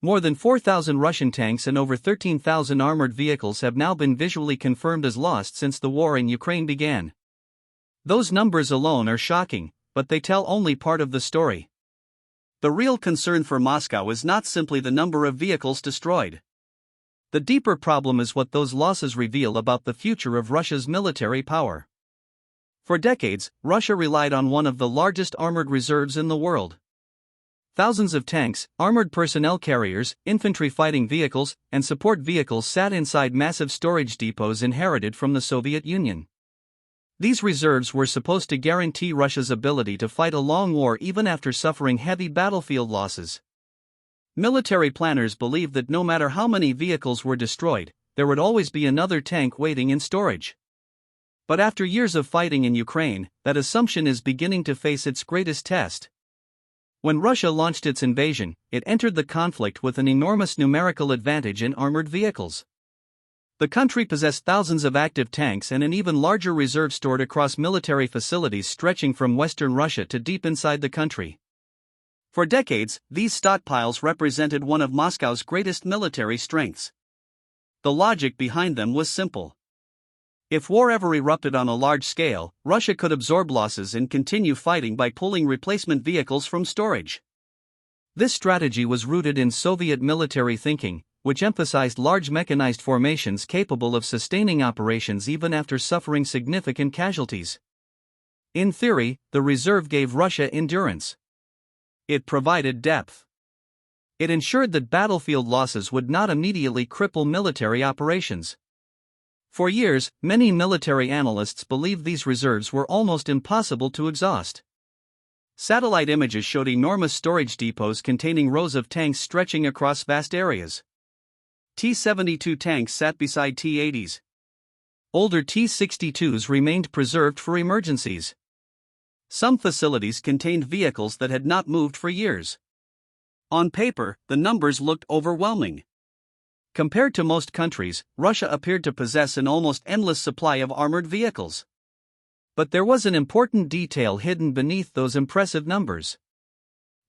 More than 4,000 Russian tanks and over 13,000 armored vehicles have now been visually confirmed as lost since the war in Ukraine began. Those numbers alone are shocking, but they tell only part of the story. The real concern for Moscow is not simply the number of vehicles destroyed. The deeper problem is what those losses reveal about the future of Russia's military power. For decades, Russia relied on one of the largest armored reserves in the world. Thousands of tanks, armored personnel carriers, infantry fighting vehicles, and support vehicles sat inside massive storage depots inherited from the Soviet Union. These reserves were supposed to guarantee Russia's ability to fight a long war even after suffering heavy battlefield losses. Military planners believed that no matter how many vehicles were destroyed, there would always be another tank waiting in storage. But after years of fighting in Ukraine, that assumption is beginning to face its greatest test. When Russia launched its invasion, it entered the conflict with an enormous numerical advantage in armored vehicles. The country possessed thousands of active tanks and an even larger reserve stored across military facilities stretching from western Russia to deep inside the country. For decades, these stockpiles represented one of Moscow's greatest military strengths. The logic behind them was simple. If war ever erupted on a large scale, Russia could absorb losses and continue fighting by pulling replacement vehicles from storage. This strategy was rooted in Soviet military thinking, which emphasized large mechanized formations capable of sustaining operations even after suffering significant casualties. In theory, the reserve gave Russia endurance. It provided depth. It ensured that battlefield losses would not immediately cripple military operations. For years, many military analysts believed these reserves were almost impossible to exhaust. Satellite images showed enormous storage depots containing rows of tanks stretching across vast areas. T-72 tanks sat beside T-80s. Older T-62s remained preserved for emergencies. Some facilities contained vehicles that had not moved for years. On paper, the numbers looked overwhelming. Compared to most countries, Russia appeared to possess an almost endless supply of armored vehicles. But there was an important detail hidden beneath those impressive numbers.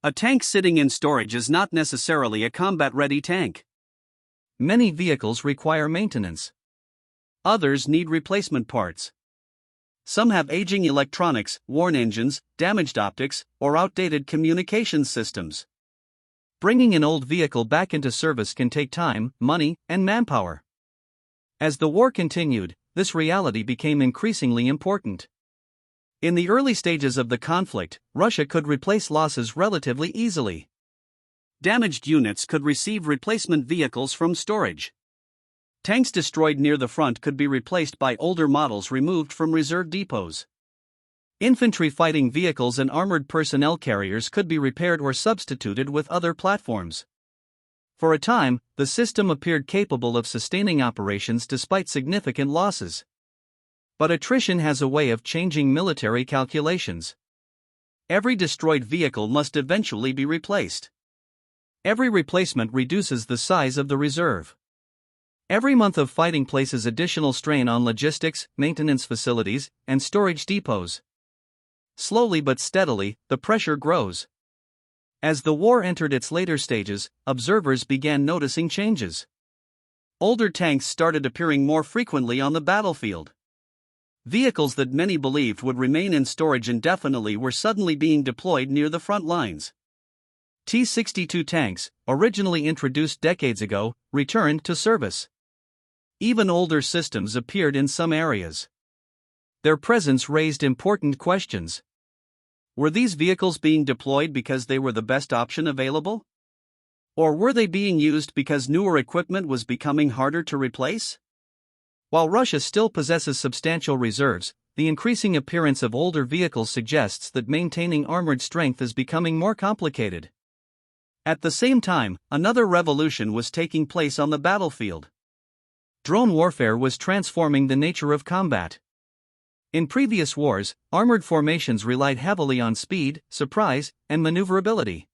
A tank sitting in storage is not necessarily a combat-ready tank. Many vehicles require maintenance. Others need replacement parts. Some have aging electronics, worn engines, damaged optics, or outdated communications systems. Bringing an old vehicle back into service can take time, money, and manpower. As the war continued, this reality became increasingly important. In the early stages of the conflict, Russia could replace losses relatively easily. Damaged units could receive replacement vehicles from storage. Tanks destroyed near the front could be replaced by older models removed from reserve depots. Infantry fighting vehicles and armored personnel carriers could be repaired or substituted with other platforms. For a time, the system appeared capable of sustaining operations despite significant losses. But attrition has a way of changing military calculations. Every destroyed vehicle must eventually be replaced. Every replacement reduces the size of the reserve. Every month of fighting places additional strain on logistics, maintenance facilities, and storage depots. Slowly but steadily, the pressure grows. As the war entered its later stages, observers began noticing changes. Older tanks started appearing more frequently on the battlefield. Vehicles that many believed would remain in storage indefinitely were suddenly being deployed near the front lines. T-62 tanks, originally introduced decades ago, returned to service. Even older systems appeared in some areas. Their presence raised important questions. Were these vehicles being deployed because they were the best option available? Or were they being used because newer equipment was becoming harder to replace? While Russia still possesses substantial reserves, the increasing appearance of older vehicles suggests that maintaining armored strength is becoming more complicated. At the same time, another revolution was taking place on the battlefield. Drone warfare was transforming the nature of combat. In previous wars, armored formations relied heavily on speed, surprise, and maneuverability.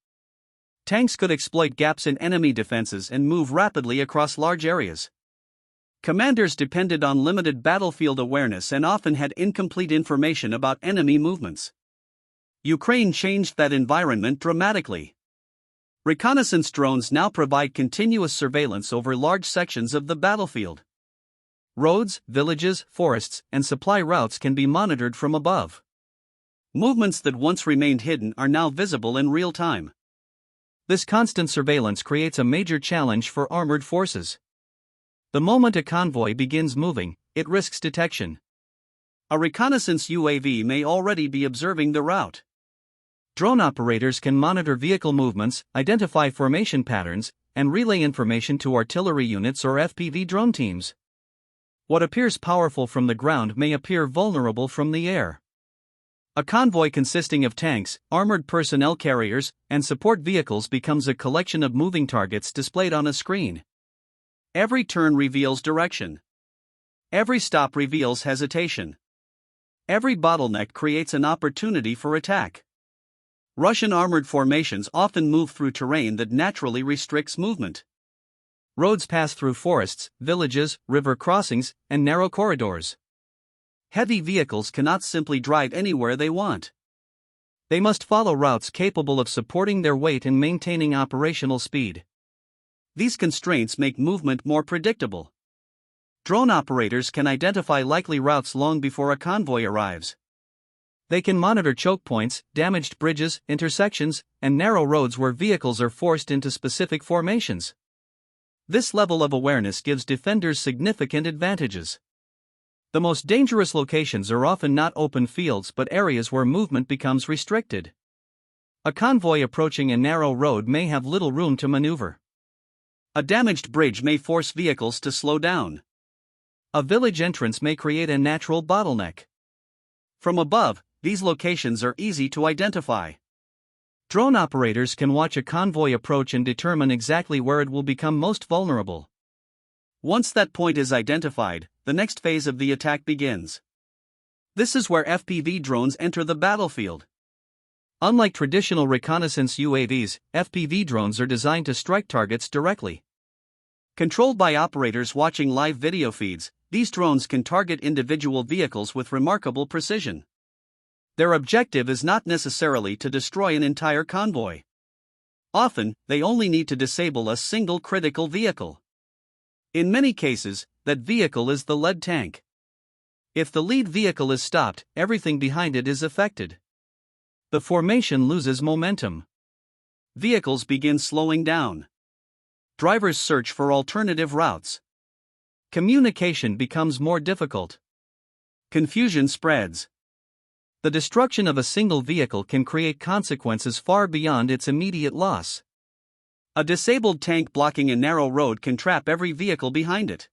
Tanks could exploit gaps in enemy defenses and move rapidly across large areas. Commanders depended on limited battlefield awareness and often had incomplete information about enemy movements. Ukraine changed that environment dramatically. Reconnaissance drones now provide continuous surveillance over large sections of the battlefield. Roads, villages, forests, and supply routes can be monitored from above. Movements that once remained hidden are now visible in real time. This constant surveillance creates a major challenge for armored forces. The moment a convoy begins moving, it risks detection. A reconnaissance UAV may already be observing the route. Drone operators can monitor vehicle movements, identify formation patterns, and relay information to artillery units or FPV drone teams. What appears powerful from the ground may appear vulnerable from the air. A convoy consisting of tanks, armored personnel carriers, and support vehicles becomes a collection of moving targets displayed on a screen. Every turn reveals direction. Every stop reveals hesitation. Every bottleneck creates an opportunity for attack. Russian armored formations often move through terrain that naturally restricts movement. Roads pass through forests, villages, river crossings, and narrow corridors. Heavy vehicles cannot simply drive anywhere they want. They must follow routes capable of supporting their weight and maintaining operational speed. These constraints make movement more predictable. Drone operators can identify likely routes long before a convoy arrives. They can monitor choke points, damaged bridges, intersections, and narrow roads where vehicles are forced into specific formations. This level of awareness gives defenders significant advantages. The most dangerous locations are often not open fields but areas where movement becomes restricted. A convoy approaching a narrow road may have little room to maneuver. A damaged bridge may force vehicles to slow down. A village entrance may create a natural bottleneck. From above, these locations are easy to identify. Drone operators can watch a convoy approach and determine exactly where it will become most vulnerable. Once that point is identified, the next phase of the attack begins. This is where FPV drones enter the battlefield. Unlike traditional reconnaissance UAVs, FPV drones are designed to strike targets directly. Controlled by operators watching live video feeds, these drones can target individual vehicles with remarkable precision. Their objective is not necessarily to destroy an entire convoy. Often, they only need to disable a single critical vehicle. In many cases, that vehicle is the lead tank. If the lead vehicle is stopped, everything behind it is affected. The formation loses momentum. Vehicles begin slowing down. Drivers search for alternative routes. Communication becomes more difficult. Confusion spreads. The destruction of a single vehicle can create consequences far beyond its immediate loss. A disabled tank blocking a narrow road can trap every vehicle behind it.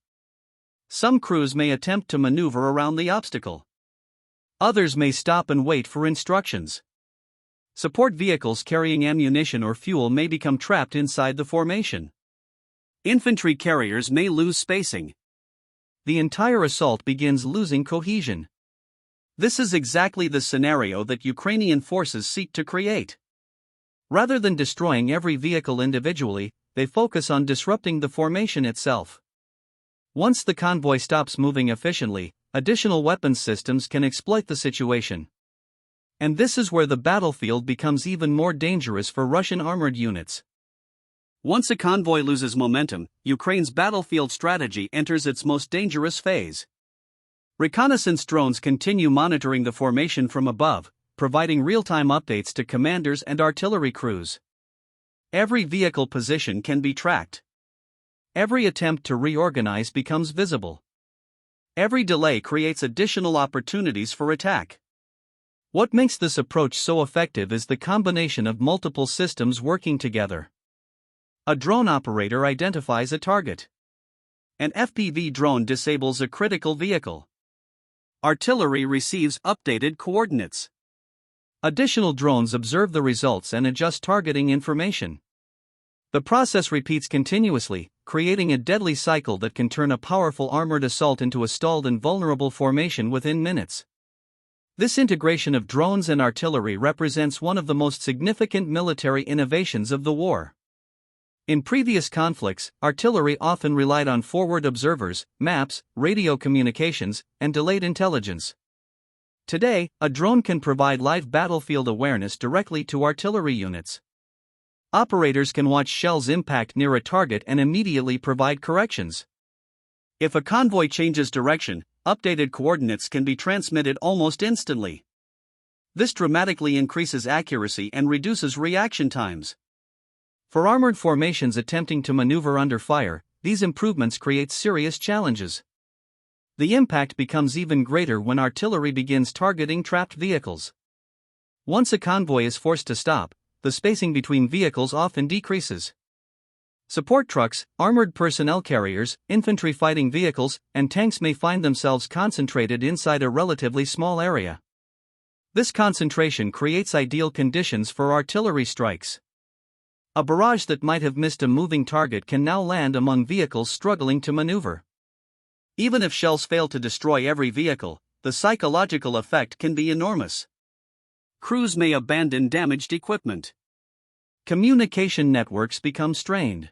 Some crews may attempt to maneuver around the obstacle. Others may stop and wait for instructions. Support vehicles carrying ammunition or fuel may become trapped inside the formation. Infantry carriers may lose spacing. The entire assault begins losing cohesion. This is exactly the scenario that Ukrainian forces seek to create. Rather than destroying every vehicle individually, they focus on disrupting the formation itself. Once the convoy stops moving efficiently, additional weapons systems can exploit the situation. And this is where the battlefield becomes even more dangerous for Russian armored units. Once a convoy loses momentum, Ukraine's battlefield strategy enters its most dangerous phase. Reconnaissance drones continue monitoring the formation from above, providing real-time updates to commanders and artillery crews. Every vehicle position can be tracked. Every attempt to reorganize becomes visible. Every delay creates additional opportunities for attack. What makes this approach so effective is the combination of multiple systems working together. A drone operator identifies a target. An FPV drone disables a critical vehicle. Artillery receives updated coordinates. Additional drones observe the results and adjust targeting information. The process repeats continuously, creating a deadly cycle that can turn a powerful armored assault into a stalled and vulnerable formation within minutes. This integration of drones and artillery represents one of the most significant military innovations of the war. In previous conflicts, artillery often relied on forward observers, maps, radio communications, and delayed intelligence. Today, a drone can provide live battlefield awareness directly to artillery units. Operators can watch shells impact near a target and immediately provide corrections. If a convoy changes direction, updated coordinates can be transmitted almost instantly. This dramatically increases accuracy and reduces reaction times. For armored formations attempting to maneuver under fire, these improvements create serious challenges. The impact becomes even greater when artillery begins targeting trapped vehicles. Once a convoy is forced to stop, the spacing between vehicles often decreases. Support trucks, armored personnel carriers, infantry fighting vehicles, and tanks may find themselves concentrated inside a relatively small area. This concentration creates ideal conditions for artillery strikes. A barrage that might have missed a moving target can now land among vehicles struggling to maneuver. Even if shells fail to destroy every vehicle, the psychological effect can be enormous. Crews may abandon damaged equipment. Communication networks become strained.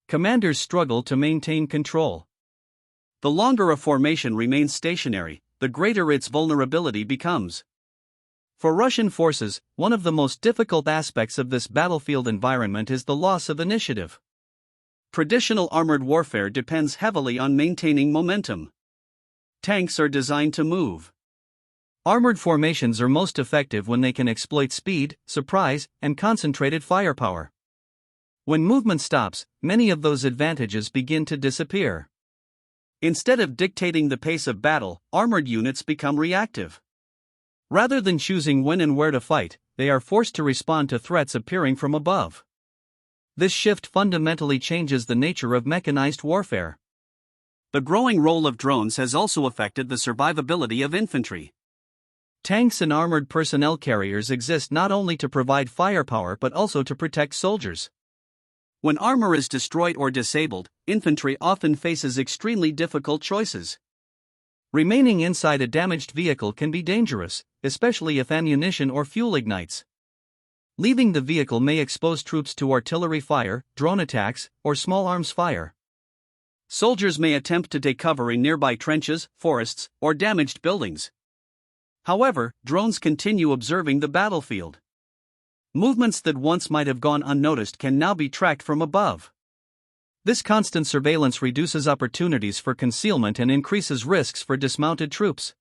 Commanders struggle to maintain control. The longer a formation remains stationary, the greater its vulnerability becomes. For Russian forces, one of the most difficult aspects of this battlefield environment is the loss of initiative. Traditional armored warfare depends heavily on maintaining momentum. Tanks are designed to move. Armored formations are most effective when they can exploit speed, surprise, and concentrated firepower. When movement stops, many of those advantages begin to disappear. Instead of dictating the pace of battle, armored units become reactive. Rather than choosing when and where to fight, they are forced to respond to threats appearing from above. This shift fundamentally changes the nature of mechanized warfare. The growing role of drones has also affected the survivability of infantry. Tanks and armored personnel carriers exist not only to provide firepower but also to protect soldiers. When armor is destroyed or disabled, infantry often faces extremely difficult choices. Remaining inside a damaged vehicle can be dangerous, especially if ammunition or fuel ignites. Leaving the vehicle may expose troops to artillery fire, drone attacks, or small arms fire. Soldiers may attempt to take cover in nearby trenches, forests, or damaged buildings. However, drones continue observing the battlefield. Movements that once might have gone unnoticed can now be tracked from above. This constant surveillance reduces opportunities for concealment and increases risks for dismounted troops.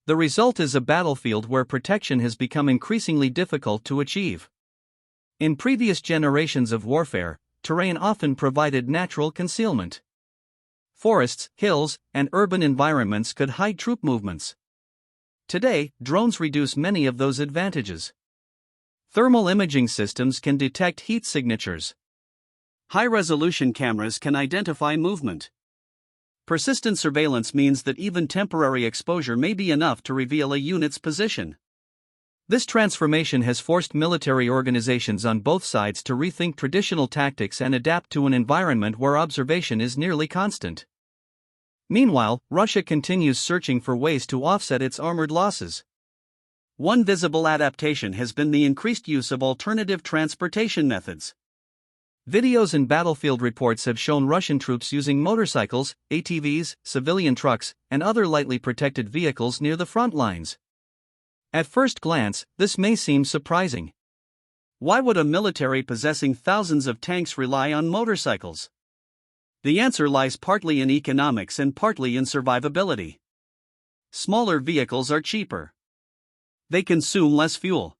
The result is a battlefield where protection has become increasingly difficult to achieve. In previous generations of warfare, terrain often provided natural concealment. Forests, hills, and urban environments could hide troop movements. Today, drones reduce many of those advantages. Thermal imaging systems can detect heat signatures. High-resolution cameras can identify movement. Persistent surveillance means that even temporary exposure may be enough to reveal a unit's position. This transformation has forced military organizations on both sides to rethink traditional tactics and adapt to an environment where observation is nearly constant. Meanwhile, Russia continues searching for ways to offset its armored losses. One visible adaptation has been the increased use of alternative transportation methods. Videos and battlefield reports have shown Russian troops using motorcycles, ATVs, civilian trucks, and other lightly protected vehicles near the front lines. At first glance, this may seem surprising. Why would a military possessing thousands of tanks rely on motorcycles? The answer lies partly in economics and partly in survivability. Smaller vehicles are cheaper. They consume less fuel.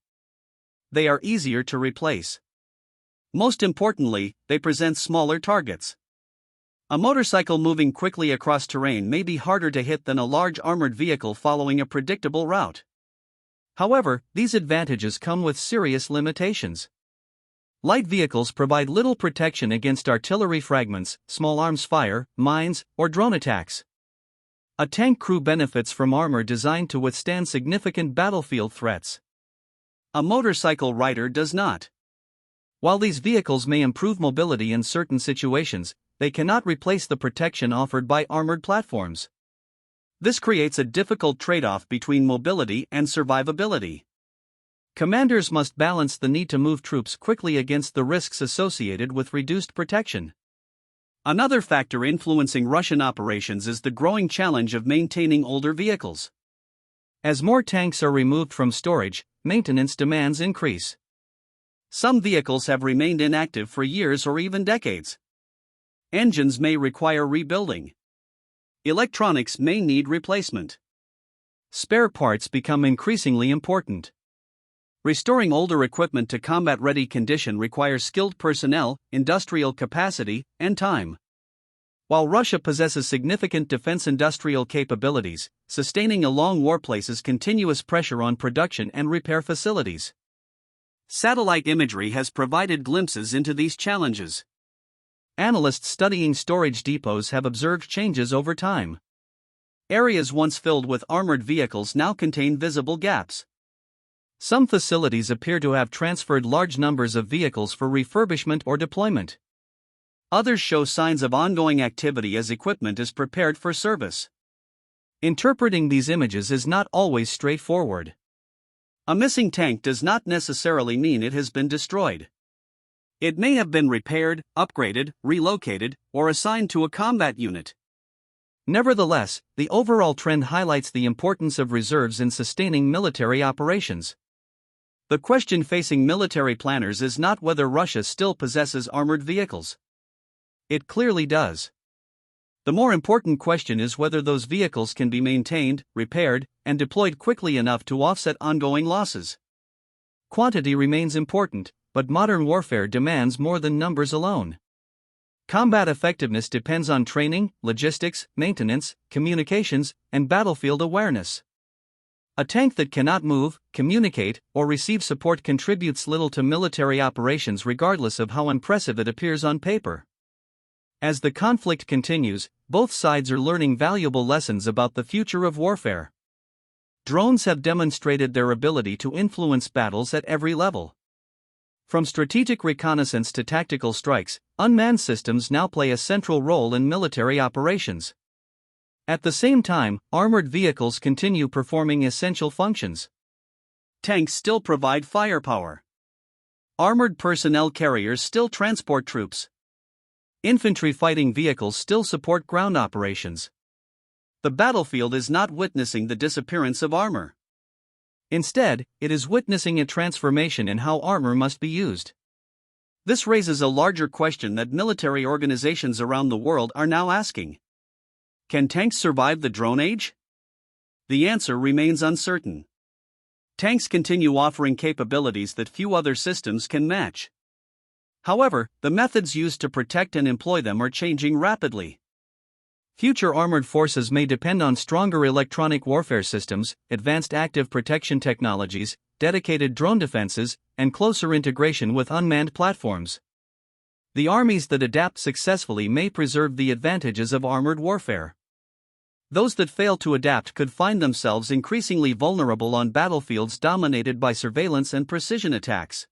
They are easier to replace. Most importantly, they present smaller targets. A motorcycle moving quickly across terrain may be harder to hit than a large armored vehicle following a predictable route. However, these advantages come with serious limitations. Light vehicles provide little protection against artillery fragments, small arms fire, mines, or drone attacks. A tank crew benefits from armor designed to withstand significant battlefield threats. A motorcycle rider does not. While these vehicles may improve mobility in certain situations, they cannot replace the protection offered by armored platforms. This creates a difficult trade-off between mobility and survivability. Commanders must balance the need to move troops quickly against the risks associated with reduced protection. Another factor influencing Russian operations is the growing challenge of maintaining older vehicles. As more tanks are removed from storage, maintenance demands increase. Some vehicles have remained inactive for years or even decades. Engines may require rebuilding. Electronics may need replacement. Spare parts become increasingly important. Restoring older equipment to combat-ready condition requires skilled personnel, industrial capacity, and time. While Russia possesses significant defense industrial capabilities, sustaining a long war places continuous pressure on production and repair facilities. Satellite imagery has provided glimpses into these challenges. Analysts studying storage depots have observed changes over time. Areas once filled with armored vehicles now contain visible gaps. Some facilities appear to have transferred large numbers of vehicles for refurbishment or deployment. Others show signs of ongoing activity as equipment is prepared for service. Interpreting these images is not always straightforward. A missing tank does not necessarily mean it has been destroyed. It may have been repaired, upgraded, relocated, or assigned to a combat unit. Nevertheless, the overall trend highlights the importance of reserves in sustaining military operations. The question facing military planners is not whether Russia still possesses armored vehicles. It clearly does. The more important question is whether those vehicles can be maintained, repaired, and deployed quickly enough to offset ongoing losses. Quantity remains important, but modern warfare demands more than numbers alone. Combat effectiveness depends on training, logistics, maintenance, communications, and battlefield awareness. A tank that cannot move, communicate, or receive support contributes little to military operations regardless of how impressive it appears on paper. As the conflict continues, both sides are learning valuable lessons about the future of warfare. Drones have demonstrated their ability to influence battles at every level. From strategic reconnaissance to tactical strikes, unmanned systems now play a central role in military operations. At the same time, armored vehicles continue performing essential functions. Tanks still provide firepower. Armored personnel carriers still transport troops. Infantry fighting vehicles still support ground operations. The battlefield is not witnessing the disappearance of armor. Instead, it is witnessing a transformation in how armor must be used. This raises a larger question that military organizations around the world are now asking. Can tanks survive the drone age? The answer remains uncertain. Tanks continue offering capabilities that few other systems can match. However, the methods used to protect and employ them are changing rapidly. Future armored forces may depend on stronger electronic warfare systems, advanced active protection technologies, dedicated drone defenses, and closer integration with unmanned platforms. The armies that adapt successfully may preserve the advantages of armored warfare. Those that fail to adapt could find themselves increasingly vulnerable on battlefields dominated by surveillance and precision attacks.